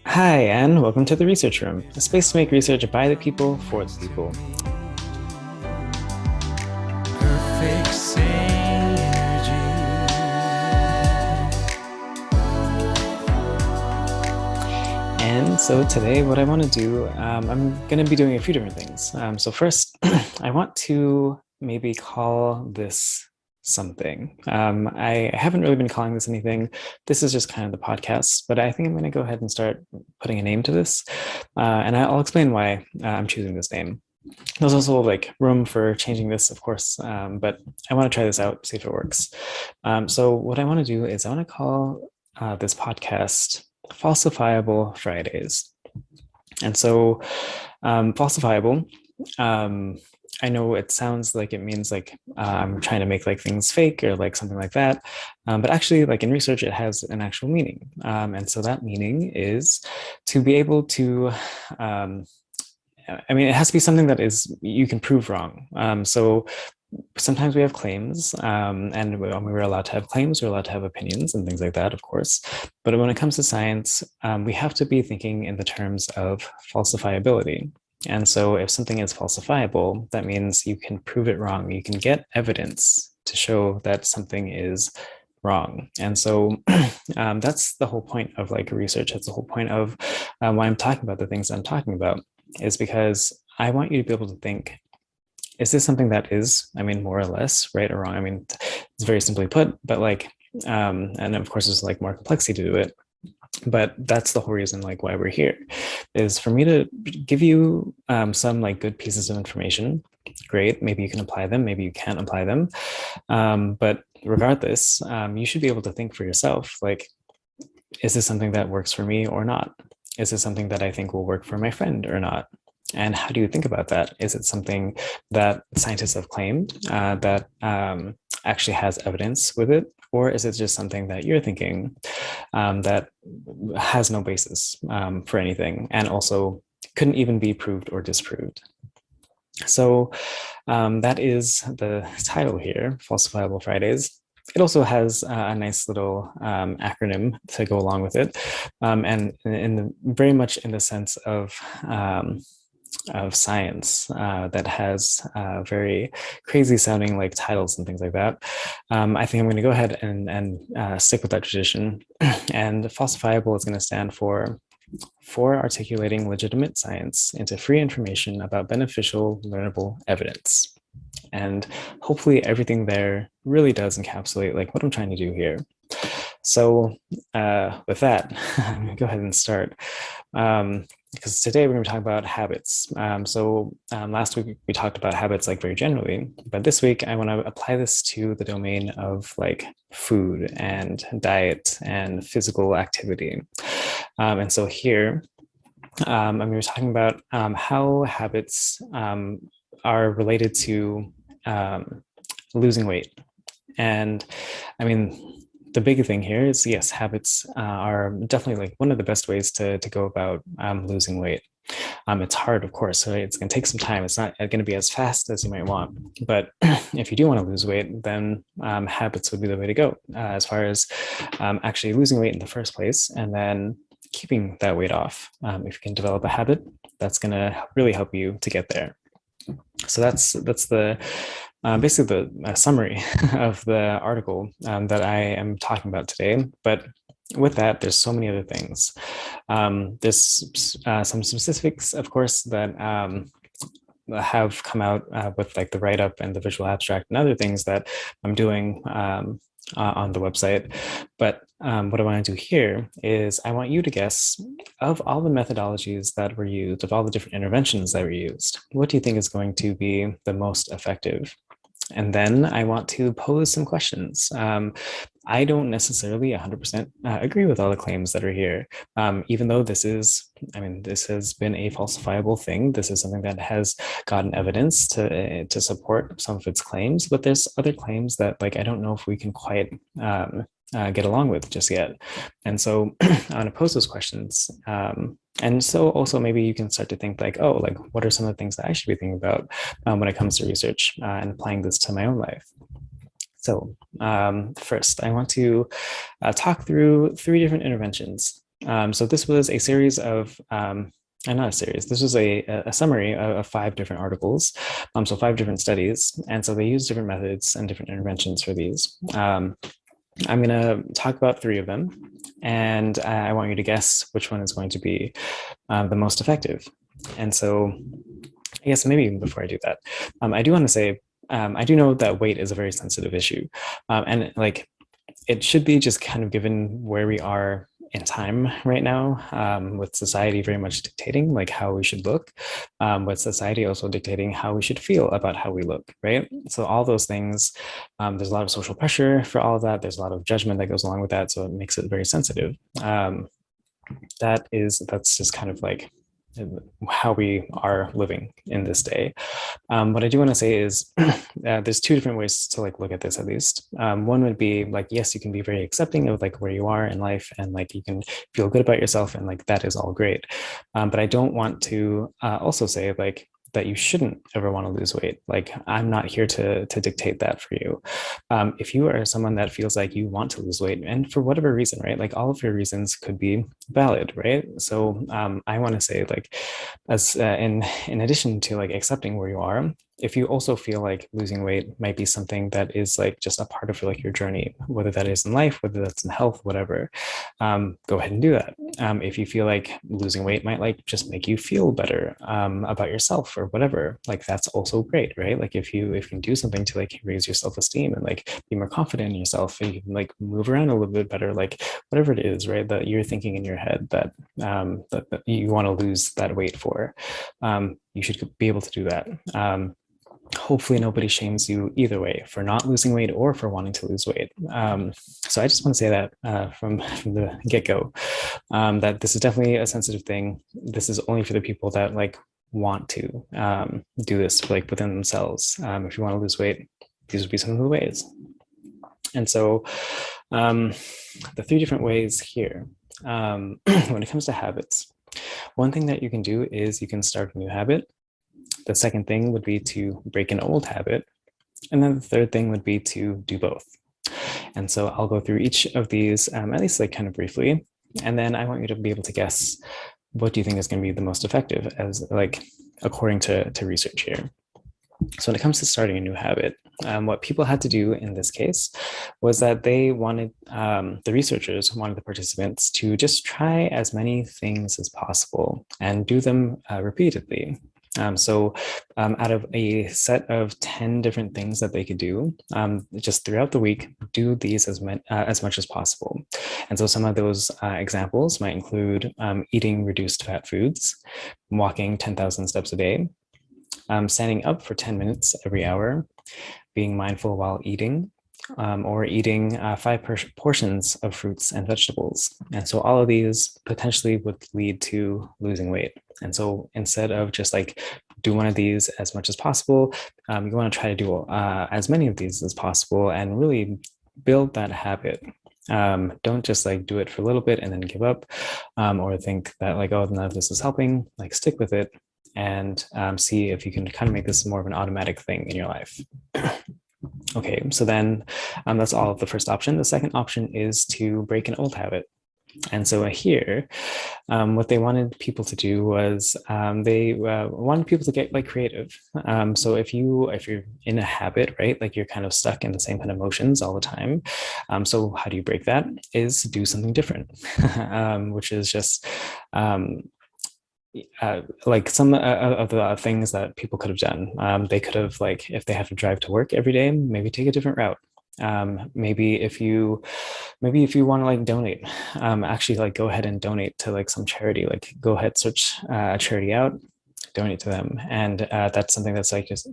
Hi, and welcome to the Research Room, a space to make research by the people for the people. Perfect synergy. And so today, what I want to do, I'm going to be doing a few different things. So first, I want to maybe call this something. I haven't really been calling this anything. This is just kind of the podcast, but I think I'm going to go ahead and start putting a name to this. And I'll explain why I'm choosing this name. There's also like room for changing this, of course, but I want to try this out, see if it works. So what I want to do is I want to call this podcast Falsifiable Fridays. And so falsifiable, um, I know it sounds like it means like I'm trying to make like things fake or like something like that. But actually, like in research, it has an actual meaning. And so that meaning is to be able to I mean, it has to be something that is you can prove wrong. So sometimes we have claims, and we're allowed to have claims, we're allowed to have opinions and things like that, of course. But when it comes to science, we have to be thinking in the terms of falsifiability. And so if something is falsifiable, that means you can prove it wrong. You can get evidence to show that something is wrong. And so that's the whole point of like research. That's the whole point of why I'm talking about the things I'm talking about, is because I want you to be able to think, is this something that is, I mean, more or less right or wrong? I mean, it's very simply put, but like, and of course, there's like more complexity to it. But that's the whole reason, like, why we're here, is for me to give you some like good pieces of information. Great, maybe you can apply them, maybe you can't apply them. But regardless, you should be able to think for yourself, like, is this something that works for me or not? Is this something that I think will work for my friend or not? And how do you think about that? Is it something that scientists have claimed that actually has evidence with it? Or is it just something that you're thinking that has no basis for anything and also couldn't even be proved or disproved? So that is the title here, Falsifiable Fridays. It also has a nice little acronym to go along with it, and very much in the sense of science that has very crazy sounding like titles and things like that. I think I'm going to go ahead and stick with that tradition. And falsifiable is going to stand for articulating legitimate science into free information about beneficial, learnable evidence. And hopefully everything there really does encapsulate like what I'm trying to do here. So with that, I'm going to go ahead and start. Because today we're going to talk about habits. Last week we talked about habits like very generally, but this week I want to apply this to the domain of like food and diet and physical activity. And so here I'm going to be talking about how habits are related to losing weight. And I mean, the big thing here is yes, habits are definitely like one of the best ways to go about losing weight. It's hard, of course, so it's going to take some time. It's not going to be as fast as you might want. But if you do want to lose weight, then habits would be the way to go as far as actually losing weight in the first place and then keeping that weight off. If you can develop a habit, that's going to really help you to get there. So that's the basically the summary of the article that I am talking about today. But with that, there's so many other things. There's some specifics, of course, that have come out with like the write-up and the visual abstract and other things that I'm doing on the website. But what I want to do here is I want you to guess, of all the methodologies that were used, of all the different interventions that were used, what do you think is going to be the most effective? And then I want to pose some questions. I don't necessarily 100% agree with all the claims that are here, even though this is, I mean, this has been a falsifiable thing. This is something that has gotten evidence to support some of its claims, but there's other claims that like I don't know if we can quite get along with just yet. And so I want to pose those questions. And so also maybe you can start to think like, oh, like what are some of the things that I should be thinking about when it comes to research and applying this to my own life? So first, I want to talk through three different interventions. So this was a series of not a series. This was a summary of 5 different articles, so 5 different studies, and so they use different methods and different interventions for these. I'm going to talk about 3 of them, and I want you to guess which one is going to be the most effective. And so, I guess maybe even before I do that, I do want to say I do know that weight is a very sensitive issue, and like it should be just kind of given where we are in time right now, with society very much dictating like how we should look, with society also dictating how we should feel about how we look, right? So all those things, there's a lot of social pressure for all of that. There's a lot of judgment that goes along with that, so it makes it very sensitive. That's just kind of like how we are living in this day. What I do want to say is there's 2 different ways to like look at this at least. One would be like, yes, you can be very accepting of like where you are in life, and like you can feel good about yourself, and like that is all great. But I don't want to also say like that you shouldn't ever want to lose weight. Like I'm not here to dictate that for you. If you are someone that feels like you want to lose weight, and for whatever reason, right, like all of your reasons could be valid, right? So I want to say like, as in addition to like accepting where you are, if you also feel like losing weight might be something that is like just a part of like your journey, whether that is in life, whether that's in health, whatever, go ahead and do that. If you feel like losing weight might like just make you feel better about yourself or whatever, like that's also great, right? Like if you can do something to like raise your self-esteem and like be more confident in yourself, and you can like move around a little bit better, like whatever it is, right, that you're thinking in your head that that you want to lose that weight for, you should be able to do that. Hopefully nobody shames you either way for not losing weight or for wanting to lose weight. So I just want to say that from the get-go, that this is definitely a sensitive thing. This is only for the people that like want to do this like within themselves. If you want to lose weight, these would be some of the ways. And so the 3 different ways here, when it comes to habits, one thing that you can do is you can start a new habit. The second thing would be to break an old habit. And then the third thing would be to do both. And so I'll go through each of these, at least like kind of briefly. And then I want you to be able to guess, what do you think is going to be the most effective, as like according to research here. So when it comes to starting a new habit, what people had to do in this case was that they wanted, the researchers wanted the participants to just try as many things as possible and do them repeatedly. So out of a set of 10 different things that they could do, just throughout the week, do these as much as possible. And so some of those examples might include eating reduced fat foods, walking 10,000 steps a day, standing up for 10 minutes every hour, being mindful while eating, or eating 5 portions of fruits and vegetables. And so all of these potentially would lead to losing weight. And so instead of just like do one of these as much as possible, you want to try to do as many of these as possible and really build that habit. Don't just like do it for a little bit and then give up, or think that like, oh, none of this is helping. Like stick with it and see if you can kind of make this more of an automatic thing in your life. Okay, so then that's all of the first option. The second option is to break an old habit. And so here, what they wanted people to do was they wanted people to get like creative. So if you're in a habit, right, like you're kind of stuck in the same kind of emotions all the time. So how do you break that? Is do something different, which is just like some of the things that people could have done. They could have, like, if they have to drive to work every day, maybe take a different route. Maybe if you want to like donate, actually like go ahead and donate to like some charity. Like go ahead, search a charity out, donate to them, and that's something that's like just,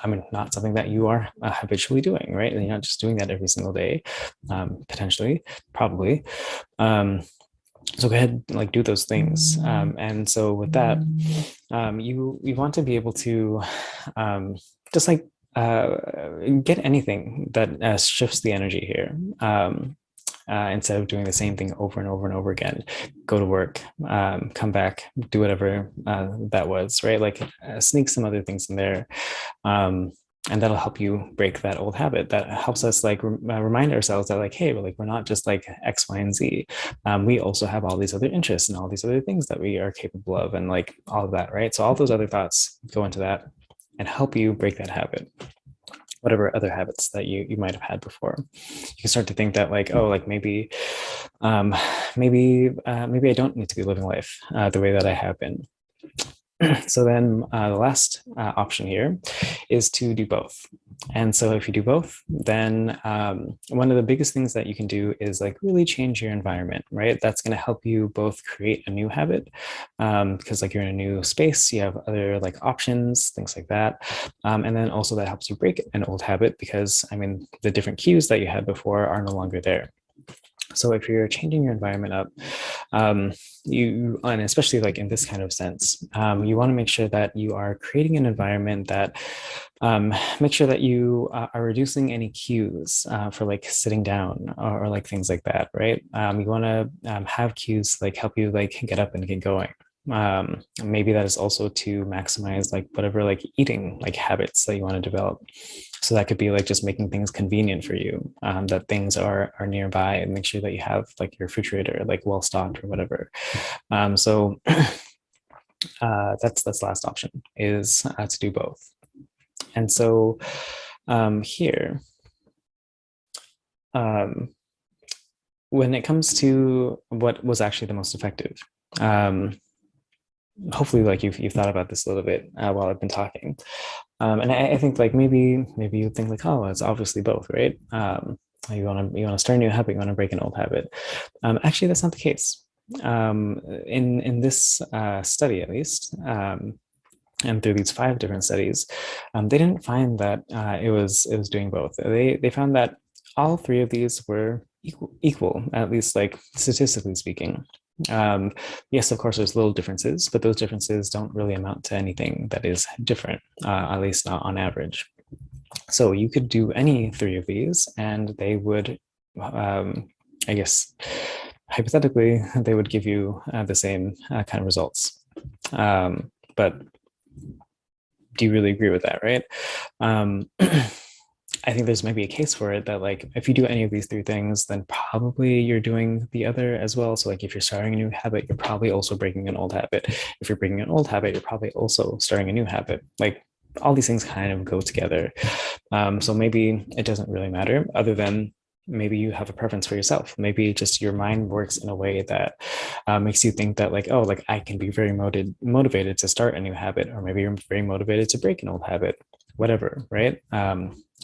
I mean, not something that you are habitually doing, right? And you're not just doing that every single day, potentially, probably. So go ahead and like do those things. And so with that, you want to be able to just like get anything that shifts the energy here. Instead of doing the same thing over and over and over again. Go to work, come back, do whatever that was, right? Like sneak some other things in there. and that'll help you break that old habit. That helps us like remind ourselves that like, hey, we're not just like X, Y, and Z. We also have all these other interests and all these other things that we are capable of, and like all of that, right? So all those other thoughts go into that and help you break that habit, whatever other habits that you might have had before. You can start to think that like, oh, like um, maybe I don't need to be living life the way that I have been. So then the last option here is to do both. And so if you do both, then one of the biggest things that you can do is like really change your environment, right? That's going to help you both create a new habit because like you're in a new space, you have other like options, things like that. And then also that helps you break an old habit because I mean, the different cues that you had before are no longer there. So if you're changing your environment up, you, and especially like in this kind of sense, you want to make sure that you are creating an environment that make sure that you are reducing any cues for like sitting down or like things like that, right? You want to have cues like help you like get up and get going. Maybe that is also to maximize like whatever like eating like habits that you want to develop. So that could be like just making things convenient for you, that things are nearby, and make sure that you have like your refrigerator like well stocked or whatever. So that's last option is to do both. And so here, when it comes to what was actually the most effective, hopefully like you've thought about this a little bit while I've been talking. And I think like maybe you think like, oh, it's obviously both, right? You want to start a new habit, you want to break an old habit. Actually, that's not the case. In this study, at least, and through these 5 different studies, they didn't find that it was doing both. They found that all 3 of these were equal, at least like statistically speaking. Yes, of course, there's little differences, but those differences don't really amount to anything that is different, at least not on average. So you could do any 3 of these, and they would, I guess, hypothetically, they would give you the same kind of results. But do you really agree with that, right? I think there's maybe a case for it that like if you do any of these 3 things, then probably you're doing the other as well. So like if you're starting a new habit, you're probably also breaking an old habit. If you're breaking an old habit, you're probably also starting a new habit. Like all these things kind of go together. So maybe it doesn't really matter, other than maybe you have a preference for yourself. Maybe just your mind works in a way that makes you think that like, oh, like I can be very motivated to start a new habit, or maybe you're very motivated to break an old habit, whatever, right?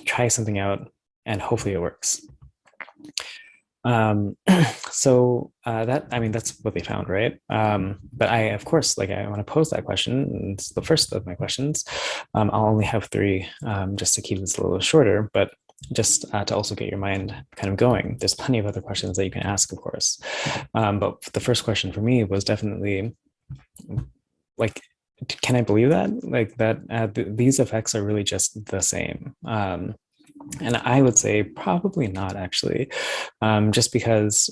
Try something out and hopefully it works. So that, I mean, that's what they found, right? But I, of course, like I want to pose that question. It's the first of my questions. I'll only have 3 just to keep this a little shorter, but just to also get your mind kind of going. There's plenty of other questions that you can ask, of course. But the first question for me was definitely like, can I believe that? Like that these effects are really just the same? And I would say probably not, actually, just because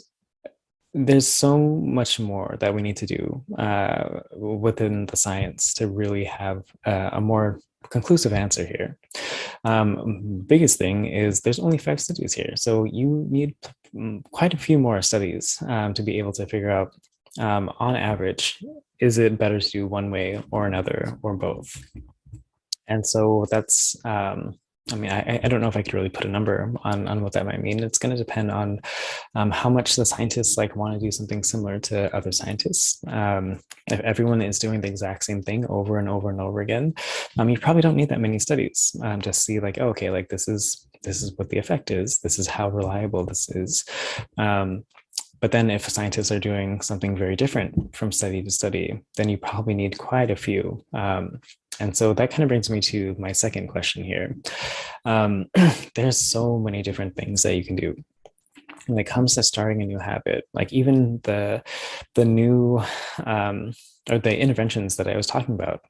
there's so much more that we need to do within the science to really have a more conclusive answer here. Biggest thing is there's only 5 studies here, so you need quite a few more studies to be able to figure out on average, is it better to do one way or another or both? And so that's I mean, I don't know if I could really put a number on what that might mean. It's going to depend on how much the scientists like want to do something similar to other scientists. If everyone is doing the exact same thing over and over and over again, you probably don't need that many studies to see like, oh, okay, like this is what the effect is. This is how reliable this is. But then if scientists are doing something very different from study to study, then you probably need quite a few. And so that kind of brings me to my second question here. There's so many different things that you can do when it comes to starting a new habit. Like even the new or the interventions that I was talking about.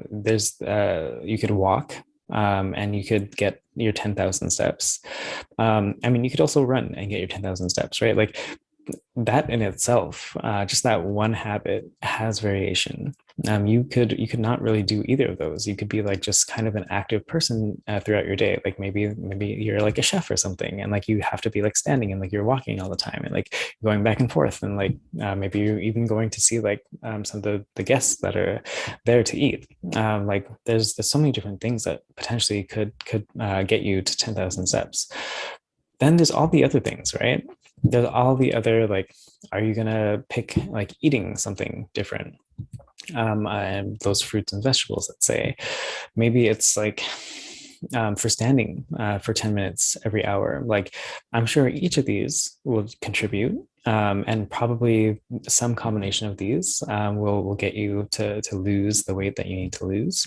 There's you could walk and you could get your 10,000 steps. I mean, you could also run and get your 10,000 steps, right? Like that in itself, just that one habit has variation. You could not really do either of those. You could be like just kind of an active person throughout your day. Like maybe you're like a chef or something, and like you have to be like standing and like you're walking all the time and like going back and forth, and like maybe you're even going to see like some of the guests that are there to eat. Like there's so many different things that potentially could get you to 10,000 steps. Then there's all the other things, right? There's all the other like, are you gonna pick like eating something different? And those fruits and vegetables, let's say, maybe it's like for standing for 10 minutes every hour. Like, I'm sure each of these will contribute. And probably some combination of these will get you to lose the weight that you need to lose.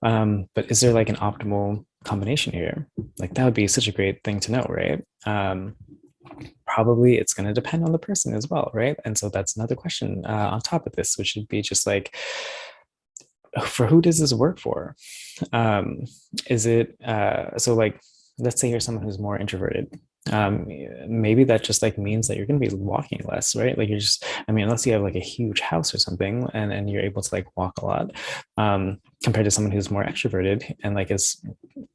But is there like an optimal combination here? Like, that would be such a great thing to know, right? Probably it's going to depend on the person as well, right? And so that's another question on top of this, which would be just like, for who does this work for? Um, is it so like, let's say you're someone who's more introverted. Maybe that just like means that you're going to be walking less, right? Like you're just, I mean, unless you have like a huge house or something, and you're able to like walk a lot, compared to someone who's more extroverted and like is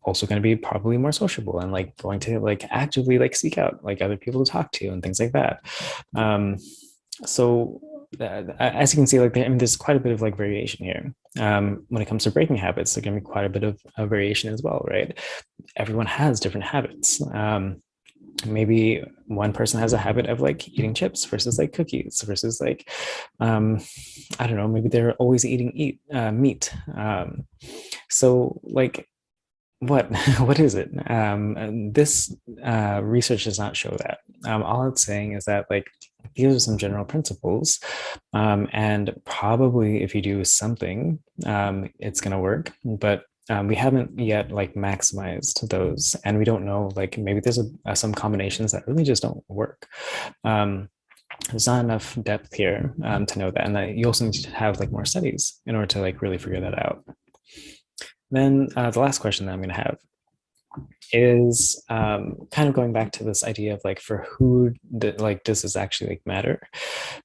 also going to be probably more sociable and like going to like actively like seek out like other people to talk to and things like that. Um, so as you can see, like I mean, there's quite a bit of like variation here. When it comes to breaking habits, there's going to be quite a bit of variation as well, right? Everyone has different habits. Maybe one person has a habit of like eating chips versus like cookies versus like um I don't know, maybe they're always eating meat. So like what what is it? And this research does not show that. All it's saying is that like these are some general principles, and probably if you do something, it's going to work, but we haven't yet like maximized those, and we don't know, like maybe there's some combinations that really just don't work. um, there's not enough depth here to know that, and that you also need to have like more studies in order to like really figure that out. Then the last question that I'm going to have is kind of going back to this idea of like, for who like does this actually like matter?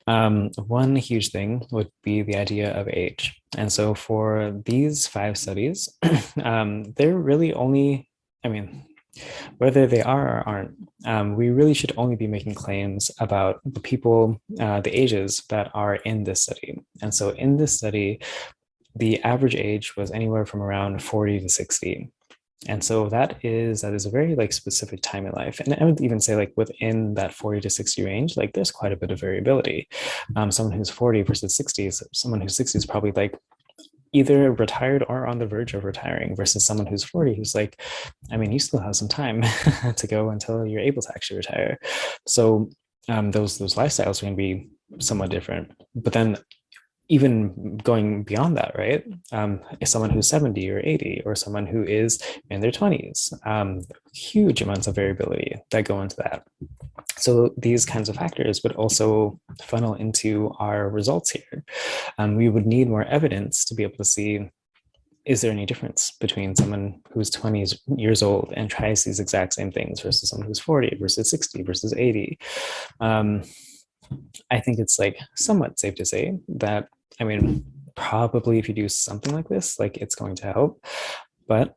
One huge thing would be the idea of age. And so for these 5 studies, they're really only, I mean, whether they are or aren't, we really should only be making claims about the people, the ages that are in this study. And so in this study, the average age was anywhere from around 40 to 60. And so that is a very like specific time in life. And I would even say like within that 40 to 60 range, like there's quite a bit of variability. Someone who's 40 versus 60, someone who's 60 is probably like either retired or on the verge of retiring, versus someone who's 40 who's like, I mean, you still have some time to go until you're able to actually retire. So those lifestyles are going to be somewhat different. But then even going beyond that, right? Someone who's 70 or 80, or someone who is in their 20s, huge amounts of variability that go into that. So these kinds of factors would also funnel into our results here. We would need more evidence to be able to see, is there any difference between someone who's 20 years old and tries these exact same things versus someone who's 40 versus 60 versus 80? I think it's like somewhat safe to say that, I mean, probably if you do something like this, like it's going to help. But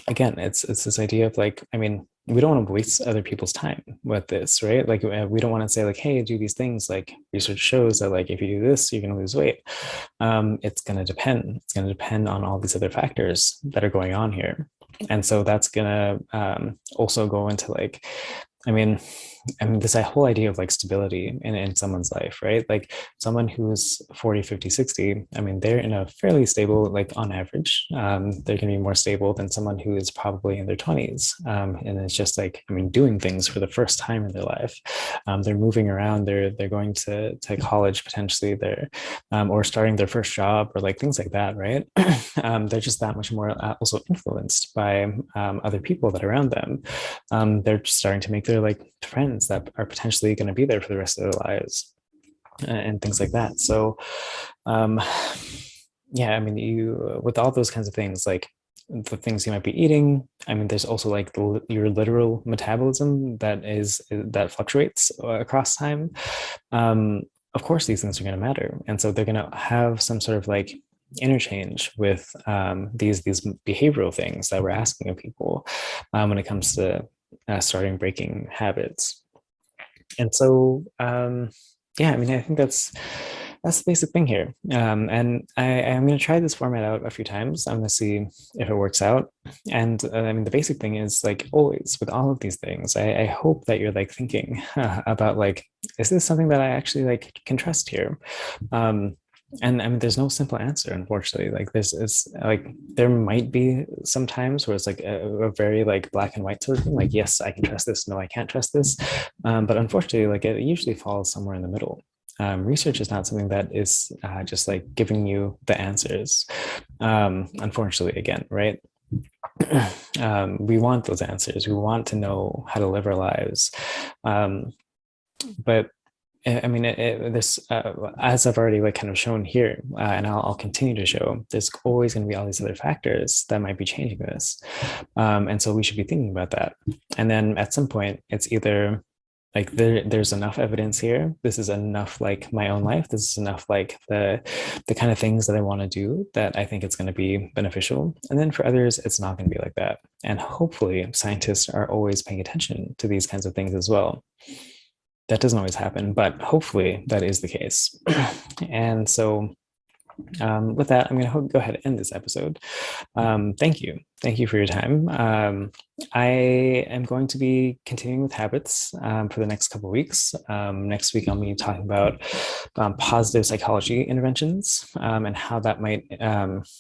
again, it's this idea of like, I mean, we don't want to waste other people's time with this, right? Like we don't want to say like, hey, do these things. Like research shows that like if you do this, you're going to lose weight. It's going to depend. It's going to depend on all these other factors that are going on here. And so that's going to also go into like, I mean, this whole idea of like stability in someone's life, right? Like someone who's 40, 50, 60, I mean, they're in a fairly stable, like on average, they're going to be more stable than someone who is probably in their 20s. And it's just like, I mean, doing things for the first time in their life. They're moving around, they're going to college potentially, they're or starting their first job or like things like that, right? They're just that much more also influenced by other people that are around them. They're starting to make their like friends that are potentially going to be there for the rest of their lives, and things like that. So yeah, I mean, you, with all those kinds of things, like the things you might be eating, I mean, there's also like your literal metabolism that fluctuates across time. Of course these things are going to matter, and so they're going to have some sort of like interchange with these behavioral things that we're asking of people when it comes to starting breaking habits. And so, yeah, I mean, I think that's the basic thing here. And I'm going to try this format out a few times. I'm going to see if it works out. And I mean, the basic thing is like always with all of these things, I hope that you're like thinking about like, is this something that I actually like can trust here? And I mean, there's no simple answer, unfortunately. Like this is like there might be some times where it's like a very like black and white sort of thing. Like, yes, I can trust this. No, I can't trust this. But unfortunately, like it usually falls somewhere in the middle. Research is not something that is just like giving you the answers. Unfortunately, again, right? We want those answers. We want to know how to live our lives. But I mean, this, as I've already like kind of shown here, and I'll continue to show, there's always going to be all these other factors that might be changing this. And so we should be thinking about that. And then at some point, it's either like there's enough evidence here. This is enough like my own life. This is enough like the kind of things that I want to do that I think it's going to be beneficial. And then for others, it's not going to be like that. And hopefully scientists are always paying attention to these kinds of things as well. That doesn't always happen, but hopefully that is the case. And so with that, I'm going to go ahead and end this episode. Thank you. Thank you for your time. I am going to be continuing with habits for the next couple of weeks. Next week, I'll be talking about positive psychology interventions and how that might,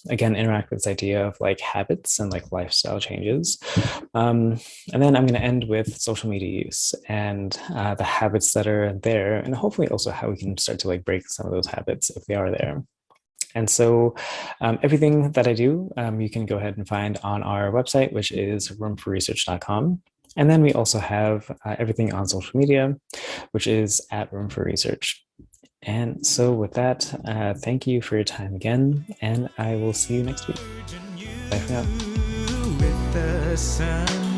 again, interact with this idea of like habits and like lifestyle changes. And then I'm going to end with social media use and the habits that are there, and hopefully also how we can start to like break some of those habits if they are there. And so everything that I do, you can go ahead and find on our website, which is roomforresearch.com. And then we also have everything on social media, which is at Room for Research. And so with that, thank you for your time again, and I will see you next week. Bye for now. With the sun